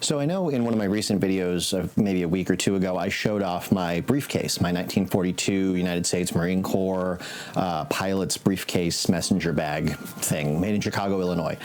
So I know in one of my recent videos of maybe a week or two ago, I showed off my briefcase, my 1942 United States Marine Corps pilot's briefcase messenger bag thing made in Chicago, Illinois.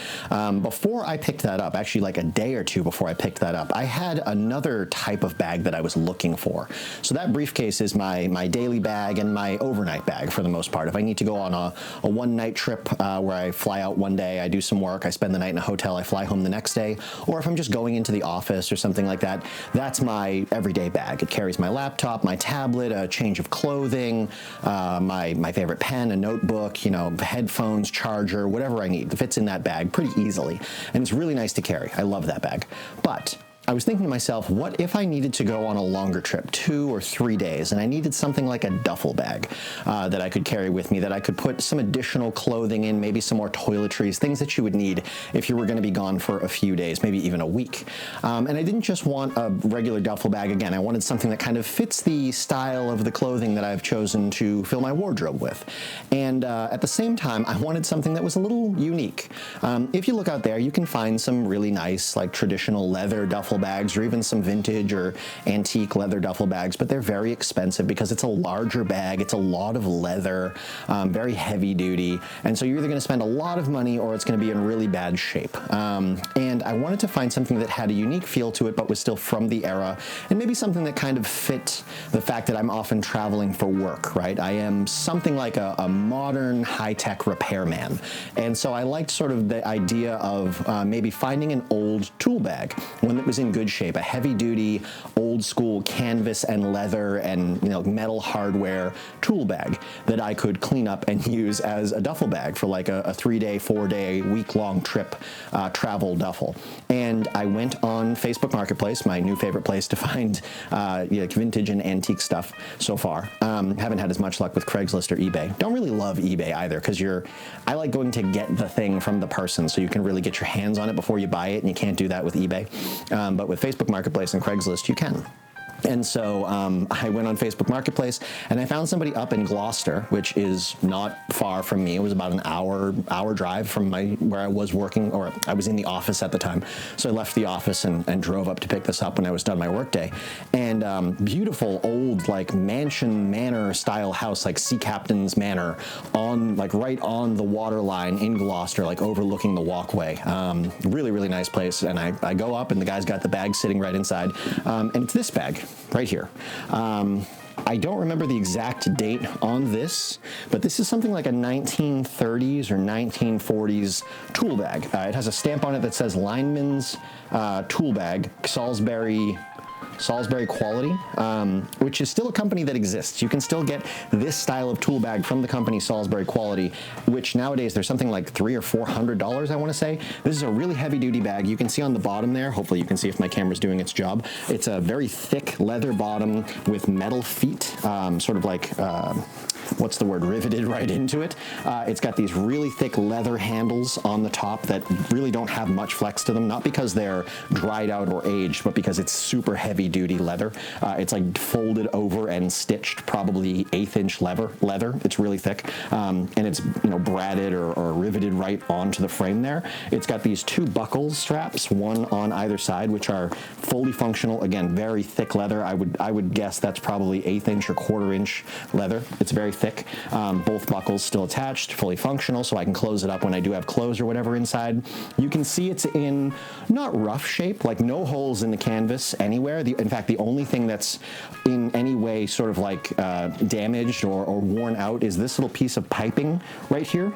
Before I picked that up, actually like a day or two before I picked that up, I had another type of bag that I was looking for. So that briefcase is my daily bag and my overnight bag for the most part. If I need to go on a one-night trip where I fly out one day, I do some work, I spend the night in a hotel, I fly home the next day, or if I'm just going into the office or something like that, that's my everyday bag. It carries my laptop, my tablet, a change of clothing, my favorite pen, a notebook, you know, headphones, charger, whatever I need. It fits in that bag pretty easily, and it's really nice to carry. I love that bag. But I was thinking to myself, what if I needed to go on a longer trip, 2 or 3 days, and I needed something like a duffel bag that I could carry with me, that I could put some additional clothing in, maybe some more toiletries, things that you would need if you were going to be gone for a few days, maybe even a week. And I didn't just want a regular duffel bag again. I wanted something that kind of fits the style of the clothing that I've chosen to fill my wardrobe with. And at the same time, I wanted something that was a little unique. If you look out there, you can find some really nice, like traditional leather duffel bags, or even some vintage or antique leather duffel bags, but they're very expensive because it's a larger bag, it's a lot of leather, very heavy duty, and so you're either going to spend a lot of money or it's going to be in really bad shape. And I wanted to find something that had a unique feel to it but was still from the era, and maybe something that kind of fit the fact that I'm often traveling for work, right? I am something like a modern high-tech repairman, and so I liked sort of the idea of maybe finding an old tool bag, one that was in good shape, a heavy-duty, old-school canvas and leather and metal hardware tool bag that I could clean up and use as a duffel bag for like a 3-day, 4-day, week-long trip travel duffel. And I went on Facebook Marketplace, my new favorite place to find vintage and antique stuff so far. Haven't had as much luck with Craigslist or eBay. Don't really love eBay either because I like going to get the thing from the person so you can really get your hands on it before you buy it, and you can't do that with eBay. But with Facebook Marketplace and Craigslist, you can. And so I went on Facebook Marketplace and I found somebody up in Gloucester, which is not far from me. It was about an hour drive from where I was working, or I was in the office at the time. So I left the office and drove up to pick this up when I was done my workday. And beautiful old like mansion manor style house, like Sea Captain's Manor, on like right on the water line in Gloucester, like overlooking the walkway. Really, really nice place. And I go up and the guy's got the bag sitting right inside. And it's this bag right here. I don't remember the exact date on this, but this is something like a 1930s or 1940s tool bag. It has a stamp on it that says Lineman's Tool Bag, Salisbury Quality, which is still a company that exists. You can still get this style of tool bag from the company Salisbury Quality, which nowadays there's something like $300 or $400, I want to say. This is a really heavy-duty bag. You can see on the bottom there, hopefully you can see if my camera's doing its job, it's a very thick leather bottom with metal feet, sort of like, what's the word, riveted right into it. It's got these really thick leather handles on the top that really don't have much flex to them, not because they're dried out or aged, but because it's super heavy-duty leather. It's like folded over and stitched, probably 1/8-inch leather. It's really thick, and it's bradded or riveted right onto the frame there. It's got these 2 buckle straps, one on either side, which are fully functional. Again, very thick leather. I would guess that's probably 1/8-inch or 1/4-inch leather. It's very thick. Both buckles still attached, fully functional, so I can close it up when I do have clothes or whatever inside. You can see it's in not rough shape, like no holes in the canvas anywhere. In fact, the only thing that's in any way sort of like damaged or worn out is this little piece of piping right here,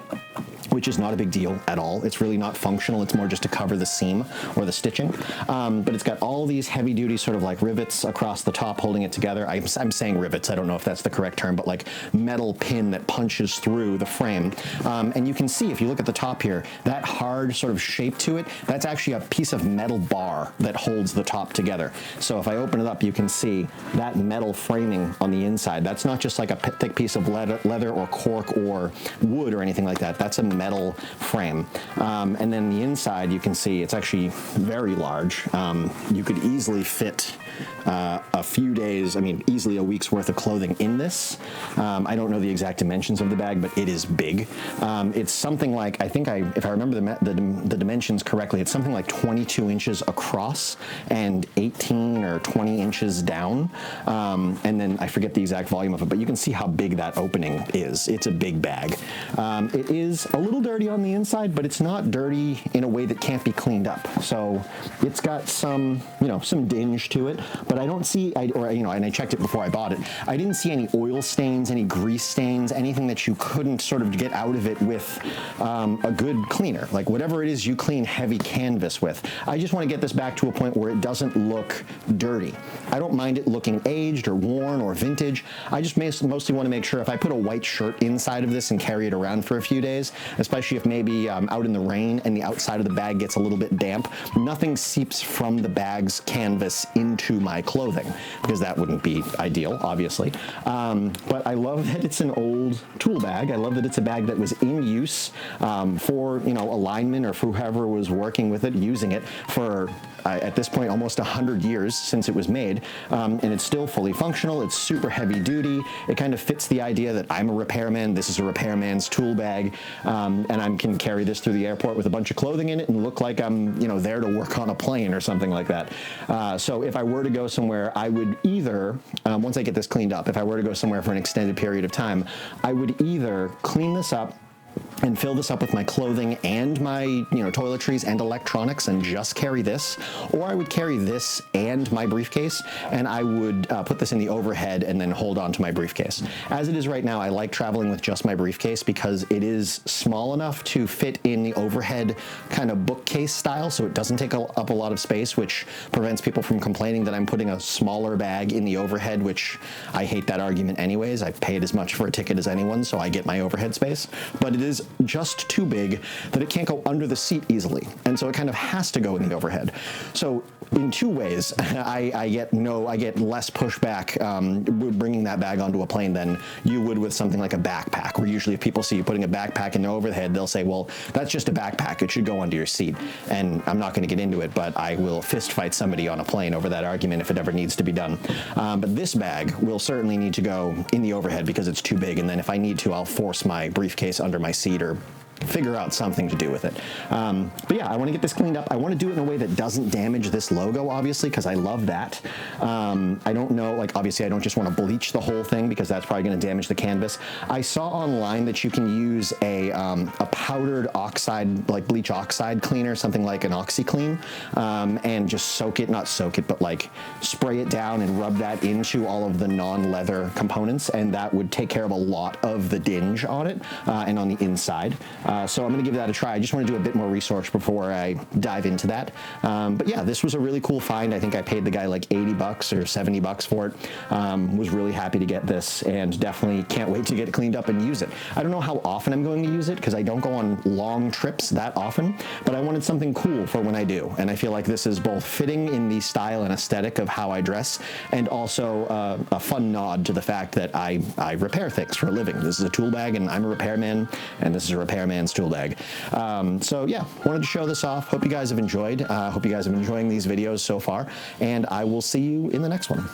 which is not a big deal at all. It's really not functional. It's more just to cover the seam or the stitching. But it's got all these heavy-duty sort of like rivets across the top holding it together. I'm saying rivets. I don't know if that's the correct term, but like metal pin that punches through the frame. And you can see, if you look at the top here, that hard sort of shape to it, that's actually a piece of metal bar that holds the top together. So if I open it up, you can see that metal framing on the inside. That's not just like a thick piece of leather or cork or wood or anything like that. That's a metal frame. And then the inside, you can see it's actually very large. You could easily fit a few days, easily a week's worth of clothing in this. I I don't know the exact dimensions of the bag, but it is big. It's something like, if I remember the dimensions correctly, it's something like 22 inches across and 18 or 20 inches down. And then I forget the exact volume of it, but you can see how big that opening is. It's a big bag. It is a little dirty on the inside, but it's not dirty in a way that can't be cleaned up. So it's got some, some dinge to it, but I don't see, and I checked it before I bought it, I didn't see any oil stains, any grease stains, anything that you couldn't sort of get out of it with a good cleaner, like whatever it is you clean heavy canvas with. I just want to get this back to a point where it doesn't look dirty. I don't mind it looking aged or worn or vintage. I just mostly want to make sure if I put a white shirt inside of this and carry it around for a few days, especially if maybe out in the rain and the outside of the bag gets a little bit damp, nothing seeps from the bag's canvas into my clothing, because that wouldn't be ideal, obviously. But I love that it's an old tool bag. I love that it's a bag that was in use for, a lineman or for whoever was working with it, using it for at this point almost 100 years since it was made, and it's still fully functional. It's super heavy duty. It kind of fits the idea that I'm a repairman, this is a repairman's tool bag, and I can carry this through the airport with a bunch of clothing in it and look like I'm there to work on a plane or something like that. So if I were to go somewhere, I would either, once I get this cleaned up, if I were to go somewhere for an extended period of time, I would either clean this up and fill this up with my clothing and my toiletries and electronics and just carry this, or I would carry this and my briefcase, and I would put this in the overhead and then hold on to my briefcase. As it is right now, I like traveling with just my briefcase because it is small enough to fit in the overhead kind of bookcase style, so it doesn't take up a lot of space, which prevents people from complaining that I'm putting a smaller bag in the overhead, which I hate that argument anyways. I paid as much for a ticket as anyone, so I get my overhead space, but it is just too big that it can't go under the seat easily, and so it kind of has to go in the overhead. So in two ways, I get less pushback bringing that bag onto a plane than you would with something like a backpack, where usually if people see you putting a backpack in the overhead, they'll say, well, that's just a backpack, it should go under your seat. And I'm not going to get into it, but I will fist fight somebody on a plane over that argument if it ever needs to be done. But this bag will certainly need to go in the overhead because it's too big, and then if I need to, I'll force my briefcase under my seat or figure out something to do with it. But yeah, I want to get this cleaned up. I want to do it in a way that doesn't damage this logo, obviously, because I love that. I don't know, obviously I don't just want to bleach the whole thing because that's probably going to damage the canvas. I saw online that you can use a powdered oxide, like bleach oxide cleaner, something like an OxyClean, and just not soak it, but spray it down and rub that into all of the non-leather components, and that would take care of a lot of the dinge on it and on the inside. So I'm going to give that a try. I just want to do a bit more research before I dive into that. But yeah, this was a really cool find. I think I paid the guy like 80 bucks or 70 bucks for it. Was really happy to get this and definitely can't wait to get it cleaned up and use it. I don't know how often I'm going to use it because I don't go on long trips that often, but I wanted something cool for when I do. And I feel like this is both fitting in the style and aesthetic of how I dress, and also a fun nod to the fact that I repair things for a living. This is a tool bag and I'm a repairman, and this is a repairman's tool bag. So yeah, wanted to show this off. Hope you guys have enjoyed. Hope you guys have been enjoying these videos so far, and I will see you in the next one.